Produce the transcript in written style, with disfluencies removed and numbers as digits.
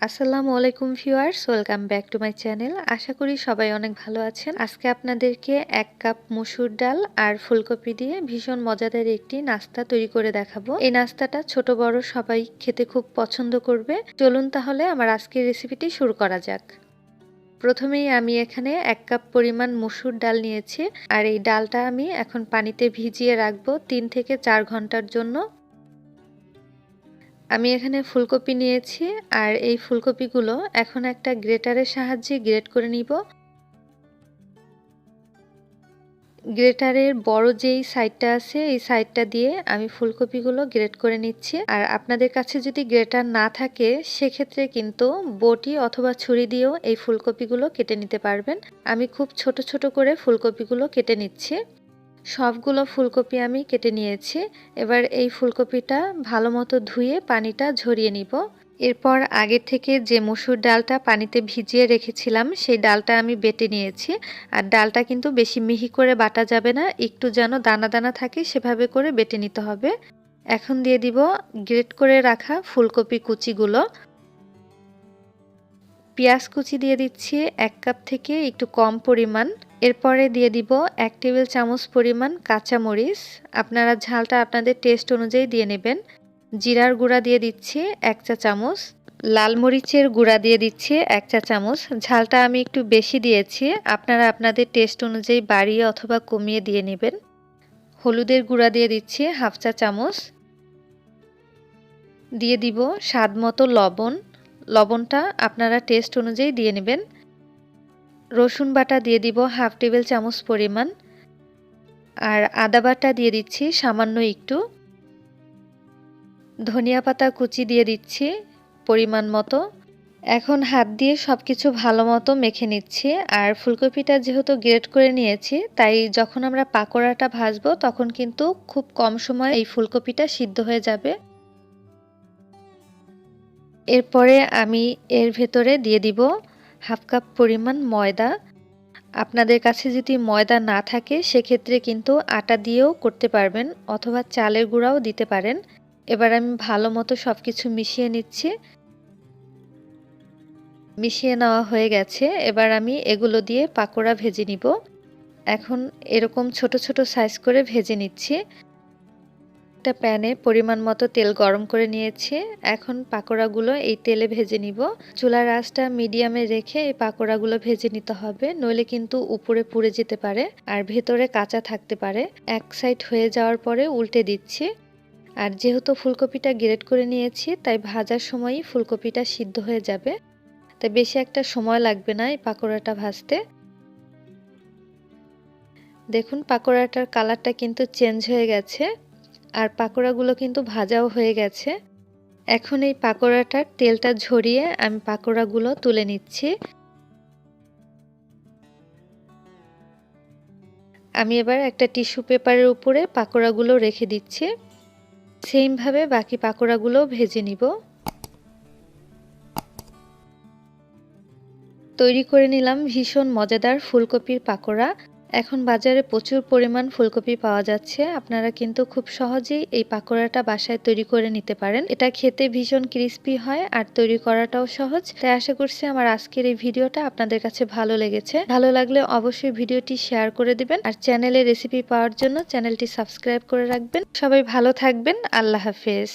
আসসালামু আলাইকুম viewers, welcome back to my channel. আশা করি সবাই অনেক ভালো আছেন। আজকে আপনাদেরকে 1 কাপ মসুর ডাল আর ফুলকপি দিয়ে ভীষণ মজাদার একটি নাস্তা তৈরি করে দেখাবো। এই নাস্তাটা ছোট বড় সবাই খেতে খুব পছন্দ করবে। চলুন তাহলে আমার আজকের রেসিপিটি শুরু করা যাক। প্রথমেই আমি এখানে 1 কাপ পরিমাণ মসুর ডাল নিয়েছি আর এই ডালটা আমি এখন পানিতে ভিজিয়ে রাখবো 3 থেকে 4 ঘন্টার জন্য। আমি এখানে ফুলকপি নিয়েছি আর এই ফুলকপিগুলো এখন একটা গ্রেটারের সাহায্যে গ্রেট করে নিব। গ্রেটারের বড় যেই সাইডটা আছে এই সাইডটা দিয়ে আমি ফুলকপিগুলো গ্রেট করে নিচ্ছি। আর আপনাদের কাছে যদি গ্রেটার না থাকে সেক্ষেত্রে কিন্তু বটি অথবা ছুরি দিয়েও এই ফুলকপিগুলো কেটে নিতে পারবেন। আমি খুব ছোট ছোট করে ফুলকপিগুলো কেটে নিচ্ছি। সবগুলো ফুলকপি আমি কেটে নিয়েছি। এবার এই ফুলকপিটা ভালো মতো ধুয়ে পানিটা ঝরিয়ে নিব। এরপর আগে থেকে যে মসুর ডালটা পানিতে ভিজিয়ে রেখেছিলাম সেই ডালটা আমি বেটে নিয়েছি। আর ডালটা কিন্তু বেশি মিহি করে বাটা যাবে না, একটু যেন দানা দানা থাকে সেভাবে করে বেটে নিতে হবে। এখন দিয়ে দিব গ্রেট করে রাখা ফুলকপি কুচিগুলো। পেঁয়াজ কুচি দিয়ে দিচ্ছি 1 কাপ থেকে একটু কম পরিমাণ। এরপরে দিয়ে দিব 1 টেবিল চামচ পরিমাণ কাঁচামরিচ। আপনারা ঝালটা আপনাদের টেস্ট অনুযায়ী দিয়ে নেবেন। জিরার গুঁড়া দিয়ে দিচ্ছি 1 চা চামচ। লাল মরিচের গুঁড়া দিয়ে দিচ্ছি 1 চা চামচ। ঝালটা আমি একটু বেশি দিয়েছি, আপনারা আপনাদের টেস্ট অনুযায়ী বাড়িয়ে অথবা কমিয়ে দিয়ে নেবেন। হলুদের গুঁড়া দিয়ে দিচ্ছি 1/2 চা চামচ। দিয়ে দিব স্বাদ মতো লবণ। লবণটা আপনারা টেস্ট অনুযায়ী দিয়ে নেবেন। রসুন বাটা দিয়ে দিব 1/2 টেবিল চামচ পরিমাণ। আর আদা বাটা দিয়ে দিচ্ছি সামান্য একটু। ধনিয়া পাতা কুচি দিয়ে দিচ্ছি পরিমাণ মতো। এখন হাত দিয়ে সবকিছু ভালো মতো মেখে নিচ্ছি। আর ফুলকপিটা যেহেতু গ্রেট করে নিয়েছি তাই যখন আমরা পাকোড়াটা ভাজবো তখন কিন্তু খুব কম সময়ে এই ফুলকপিটা সিদ্ধ হয়ে যাবে। এরপরে আমি এর ভেতরে দিয়ে দিব 1/2 কাপ পরিমাণ ময়দা। আপনাদের কাছে যদি ময়দা না থাকে সেক্ষেত্রে কিন্তু আটা দিয়েও করতে পারবেন অথবা চালের গুঁড়াও দিতে পারেন। এবার আমি ভালো মতো সবকিছু মিশিয়ে নিচ্ছি। মিশিয়ে নেওয়া হয়ে গেছে। এবার আমি এগুলো দিয়ে পাকোড়া ভেজে নিব। এখন এরকম ছোট ছোট সাইজ করে ভেজে নিচ্ছি। একটা প্যানে পরিমাণ মতো তেল গরম করে নিয়েছি। এখন পাকোড়াগুলো এই তেলে ভেজে নিব। চুলার আঁচটা মিডিয়ামে রেখে এই পাকোড়াগুলো ভেজে নিতে হবে, নইলে কিন্তু উপরে পুড়ে যেতে পারে আর ভেতরে কাঁচা থাকতে পারে। এক সাইড হয়ে যাওয়ার পরে উল্টে দিচ্ছি। আর যেহেতু ফুলকপিটা গ্রেট করে নিয়েছি তাই ভাজার সময়ই ফুলকপিটা সিদ্ধ হয়ে যাবে, তাই বেশি একটা সময় লাগবে না এই পাকোড়াটা ভাজতে। দেখুন পাকোড়াটার কালারটা কিন্তু চেঞ্জ হয়ে গেছে আর পাকোড়াগুলো কিন্তু ভাজাও হয়ে গেছে। এখন এই পাকোড়াটার তেলটা ঝরিয়ে আমি পাকোড়াগুলো তুলে নিচ্ছি। আমি এবার একটা টিস্যু পেপারের উপরে পাকোড়াগুলো রেখে দিচ্ছি। সেমভাবে বাকি পাকোড়াগুলো ভেজে নিব। তৈরি করে নিলাম ভীষণ মজাদার ফুলকপির পাকোড়া। এখন বাজারে প্রচুর পরিমাণ ফুলকপি পাওয়া যাচ্ছে, আপনারা কিন্তু খুব সহজেই এই পাকোড়াটা বাসায় তৈরি করে নিতে পারেন। এটা খেতে ভীষণ ক্রিস্পি হয় আর তৈরি করাটাও সহজ। তাই আশা করছি আমার আজকের এই ভিডিওটা আপনাদের কাছে ভালো লেগেছে। ভালো লাগলে অবশ্যই ভিডিওটি শেয়ার করে দিবেন আর চ্যানেলে রেসিপি পাওয়ার জন্য চ্যানেলটি সাবস্ক্রাইব করে রাখবেন। সবাই ভালো থাকবেন। আল্লাহ হাফেজ।